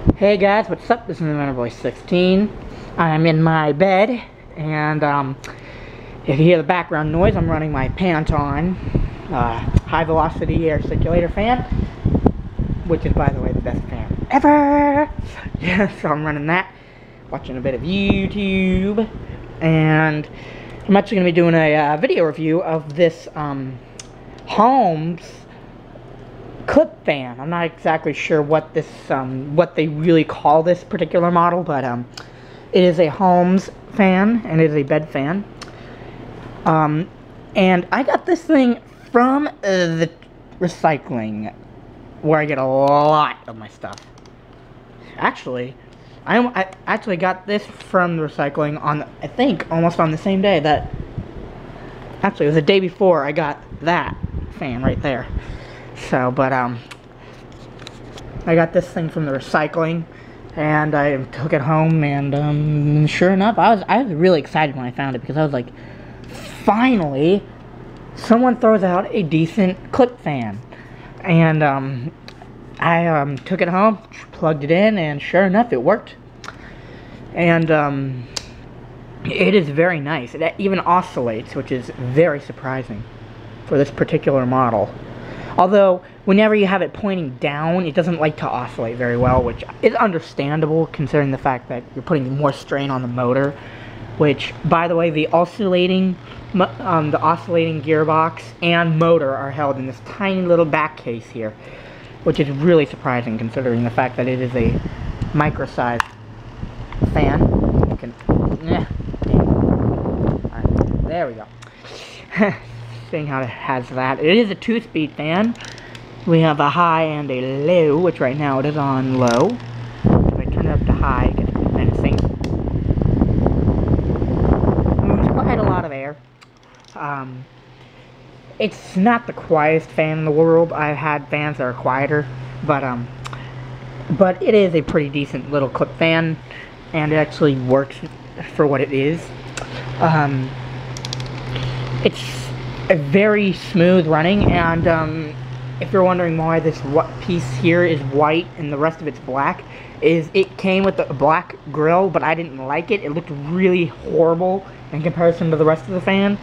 Hey guys, what's up? This is Boy 16. I'm in my bed, and if you hear the background noise, I'm running my Panton high velocity air circulator fan, which is, by the way, the best fan ever. Yeah, so I'm running that, watching a bit of YouTube, and I'm actually going to be doing a video review of this Holmes clip fan. I'm not exactly sure what this what they really call this particular model, but it is a Holmes fan, and it is a bed fan. And I got this thing from the recycling, where I get a lot of my stuff. Actually, I actually got this from the recycling on, I think, almost on the same day that, actually, it was the day before I got that fan right there. So, but, I got this thing from the recycling, and I took it home, and, sure enough, I was really excited when I found it, because I was like, finally, someone throws out a decent clip fan. And, I, took it home, plugged it in, and sure enough, it worked. And, it is very nice. It even oscillates, which is very surprising for this particular model. Although, whenever you have it pointing down, it doesn't like to oscillate very well, which is understandable considering the fact that you're putting more strain on the motor. Which, by the way, the oscillating gearbox and motor are held in this tiny little back case here, which is really surprising considering the fact that it is a micro-sized fan. You can, alright, there we go. Seeing how it has that. It is a 2-speed fan. We have a high and a low, which right now it is on low. If I turn it up to high, it gets menacing. Moves quite a lot of air. It's not the quietest fan in the world. I've had fans that are quieter, but it is a pretty decent little clip fan, and it actually works for what it is. It's a very smooth running, and if you're wondering why this piece here is white and the rest of it's black, is it came with a black grill, but I didn't like it. It looked really horrible in comparison to the rest of the fan,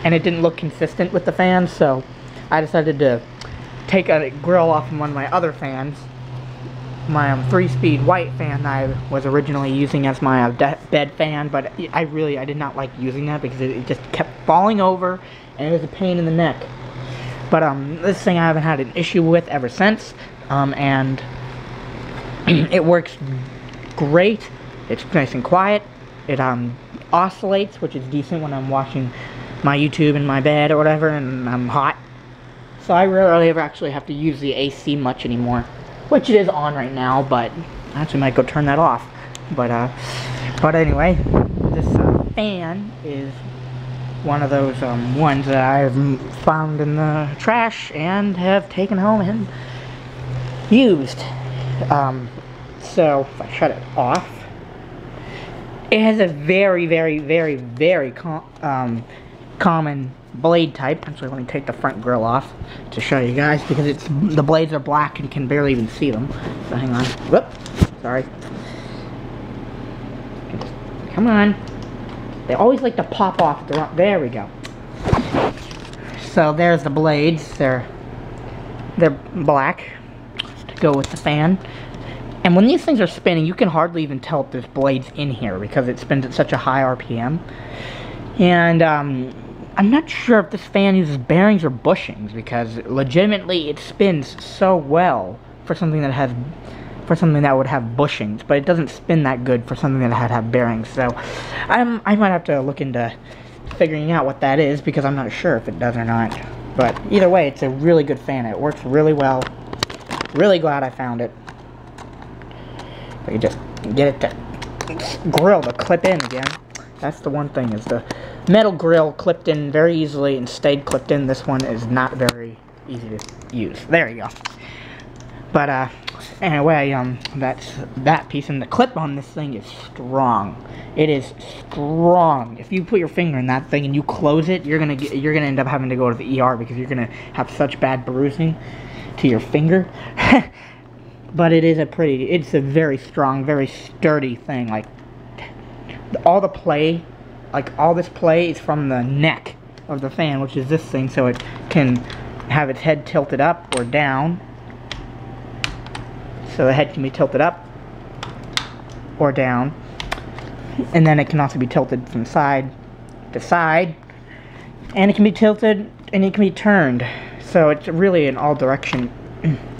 and it didn't look consistent with the fan, so I decided to take a grill off of one of my other fans, my 3-speed white fan I was originally using as my bed fan, but I did not like using that because it just kept falling over, and it was a pain in the neck. But this thing I haven't had an issue with ever since, and it works great. It's nice and quiet. It oscillates, which is decent when I'm watching my YouTube in my bed or whatever, and I'm hot. So I rarely ever actually have to use the AC much anymore, which it is on right now, but I actually might go turn that off. But anyway, this fan is one of those ones that I've found in the trash and have taken home and used. So if I shut it off, it has a very, very, very, very common blade type. Actually, let me take the front grill off to show you guys, because the blades are black and you can barely even see them. So hang on. Whoop. Sorry. Come on. They always like to pop off. There we go. So there's the blades. They're black to go with the fan. And when these things are spinning, you can hardly even tell if there's blades in here because it spins at such a high RPM. And I'm not sure if this fan uses bearings or bushings, because legitimately it spins so well for something that would have bushings, but it doesn't spin that good for something that have bearings. So I might have to look into figuring out what that is, because I'm not sure if it does or not. But either way, it's a really good fan. It works really well. Really glad I found it. I can just get it to grill to clip in again. That's the one thing, is the metal grill clipped in very easily and stayed clipped in. This one is not very easy to use. There you go. But anyway, that's that piece, and the clip on this thing is strong. It is strong. If you put your finger in that thing and you close it, you're gonna end up having to go to the ER, because you're gonna have such bad bruising to your finger. but it's a very strong, very sturdy thing. Like, all the play, like all this play is from the neck of the fan, which is this thing, so it can have its head tilted up or down. So the head can be tilted up or down, and then it can also be tilted from side to side, and it can be tilted and it can be turned, so it's really an all direction.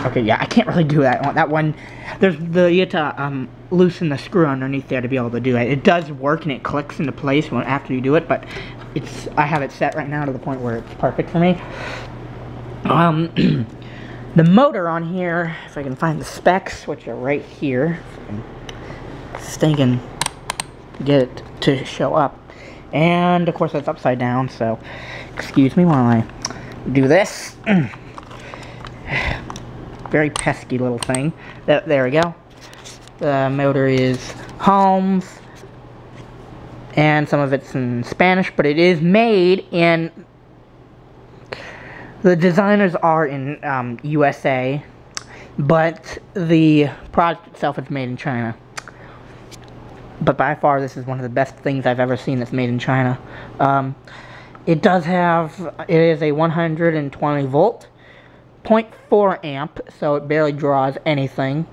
Okay, yeah, I can't really do that one. You have to loosen the screw underneath there to be able to do it. It does work and it clicks into place after you do it, but I have it set right now to the point where it's perfect for me. The motor on here, if I can find the specs, which are right here, if I can get it to show up. And of course it's upside down, so excuse me while I do this. Very pesky little thing. There we go. The motor is Holmes, and some of it's in Spanish, but it is made in... The designers are in USA, but the product itself is made in China. But by far, this is one of the best things I've ever seen that's made in China. It is a 120 volt, 0.4 amp, so it barely draws anything.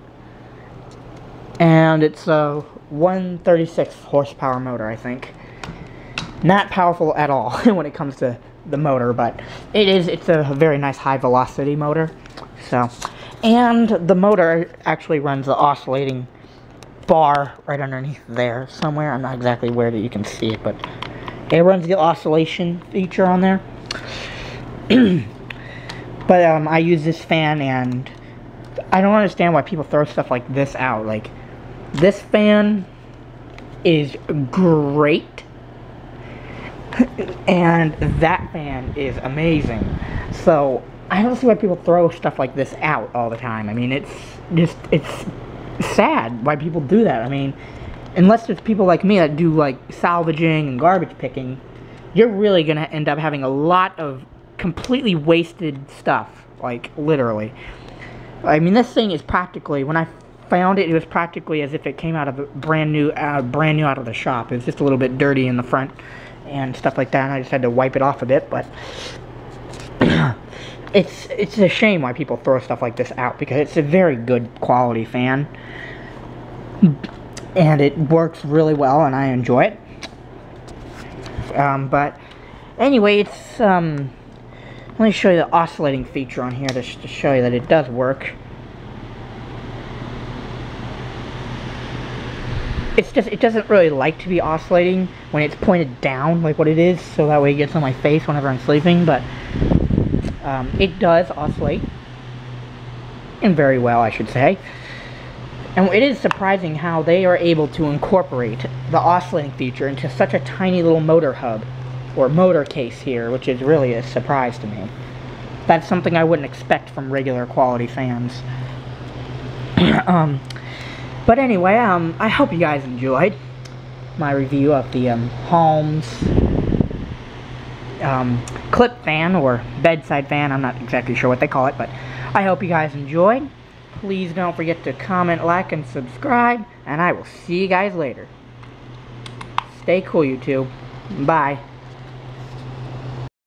And it's a 136 horsepower motor, I think. Not powerful at all when it comes to the motor, but it's a very nice high velocity motor. So, and the motor actually runs the oscillating bar right underneath there somewhere. I'm not exactly where that you can see it, but it runs the oscillation feature on there. But I use this fan, and I don't understand why people throw stuff like this out. Like, this fan is great, and that fan is amazing. So I don't see why people throw stuff like this out all the time. I mean, it's sad why people do that. I mean, unless there's people like me that do like salvaging and garbage picking, you're really gonna end up having a lot of completely wasted stuff, like literally. I mean, this thing is practically, when I found it, it was practically as if it came out of a brand new out of the shop. It was just a little bit dirty in the front and stuff like that, and I just had to wipe it off a bit. But it's a shame why people throw stuff like this out, because it's a very good quality fan, and it works really well, and I enjoy it. But anyway, let me show you the oscillating feature on here to show you that it does work. It doesn't really like to be oscillating when it's pointed down like what it is, so that way it gets on my face whenever I'm sleeping, but it does oscillate, and very well, I should say. And it is surprising how they are able to incorporate the oscillating feature into such a tiny little motor hub, or motor case here, which is really a surprise to me. That's something I wouldn't expect from regular quality fans. But anyway, I hope you guys enjoyed my review of the Holmes clip fan, or bedside fan. I'm not exactly sure what they call it, but I hope you guys enjoyed. Please don't forget to comment, like, and subscribe, and I will see you guys later. Stay cool, YouTube. Bye.